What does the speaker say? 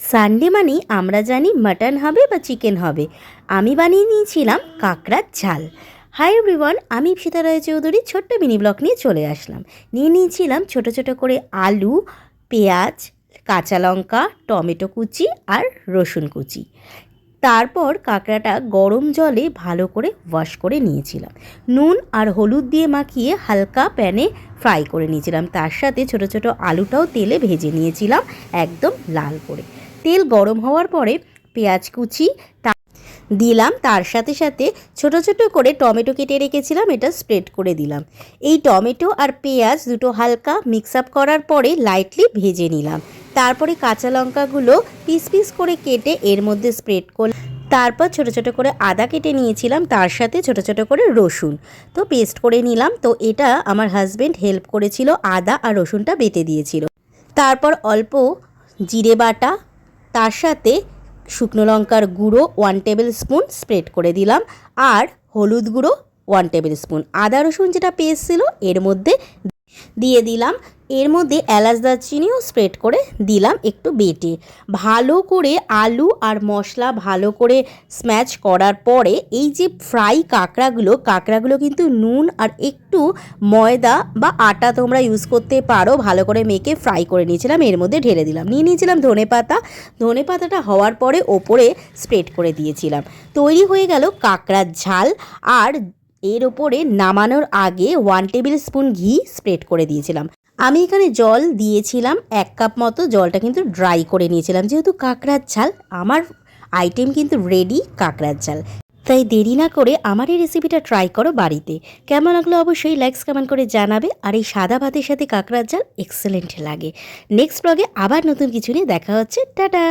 Sunday মানেই আমরা জানি মাটন হবে বা চিকেন হবে। আমি বানিয়ে নিয়েছিলাম কাঁকড়ার ঝাল। হাই এভরিওয়ান, আমি ইপ্সিতা রায় চৌধুরী ছোট্ট মিনি ব্লগ নিয়ে চলে আসলাম। নিয়ে নিয়েছিলাম ছোট ছোট করে আলু, পেঁয়াজ, কাঁচা লঙ্কা, টমেটো কুচি আর রসুন কুচি। তারপর কাঁকড়াটা গরম জলে ভালো করে ওয়াশ করে নিয়েছিলাম। নুন আর হলুদ দিয়ে মাখিয়ে হালকা প্যানে ফ্রাই করে নিয়েছিলাম। তার সাথে ছোট ছোট আলুটাও তেলে ভেজে নিয়েছিলাম একদম লাল করে। তেল গরম হওয়ার পরে পেঁয়াজ কুচি দিলাম, তার সাথে সাথে ছোট ছোট করে টমেটো কেটে রেখেছিলাম, এটা স্প্রেড করে দিলাম। এই টমেটো আর পেঁয়াজ দুটো হালকা মিক্স আপ করার পরে লাইটলি ভেজে নিলাম। তারপরে কাঁচা লঙ্কাগুলো পিস পিস করে কেটে এর মধ্যে স্প্রেড করলাম। তারপর ছোট ছোট করে আদা কেটে নিয়েছিলাম, তার সাথে ছোট ছোট করে রসুন তো পেস্ট করে নিলাম। তো এটা আমার হাজব্যান্ড হেল্প করেছিল, আদা আর রসুনটা বেটে দিয়েছিল। তারপর অল্প জিরে বাটা, তার সাথে শুকনো লঙ্কার গুঁড়ো 1 টেবিল স্পুন স্প্রেড করে দিলাম, আর হলুদ গুঁড়ো 1 টেবিল স্পুন। আদা রসুন যেটা পেস্ট ছিল এর মধ্যে দিয়ে দিলাম। এর মধ্যে এলাচ দারচিনিও স্প্রেড করে দিলাম একটু বেটে। ভালো করে আলু আর মশলা ভালো করে স্ম্যাশ করার পরে এই যে ফ্রাই কাঁকড়াগুলো কিন্তু নুন আর একটু ময়দা বা আটা তোমরা ইউজ করতে পারো, ভালো করে মেখে ফ্রাই করে নিয়েছিলাম। এর মধ্যে ঢেলে দিলাম। নিয়ে নিয়েছিলাম ধনে পাতাটা হওয়ার পরে ওপরে স্প্রেড করে দিয়েছিলাম। তৈরি হয়ে গেল কাঁকড়ার ঝাল। আর এর ওপরে নামানোর আগে 1 টেবিল স্পুন ঘি স্প্রেড করে দিয়েছিলাম। আমি এখানে জল দিয়েছিলাম 1 কাপ মতো, জলটা কিন্তু ড্রাই করে নিয়েছিলাম। যেহেতু কাঁকড়ার ঝাল, আমার আইটেম কিন্তু রেডি কাঁকড়ার ঝাল। তাই দেরি না করে আমার এই রেসিপিটা ট্রাই করো বাড়িতে। কেমন লাগলো অবশ্যই লাইকস কমেন্ট করে জানাবে। আর এই সাদা ভাতের সাথে কাঁকড়ার ঝাল এক্সেলেন্ট লাগে। নেক্সট ব্লগে আবার নতুন কিছু নিয়ে দেখা হচ্ছে। টাটা।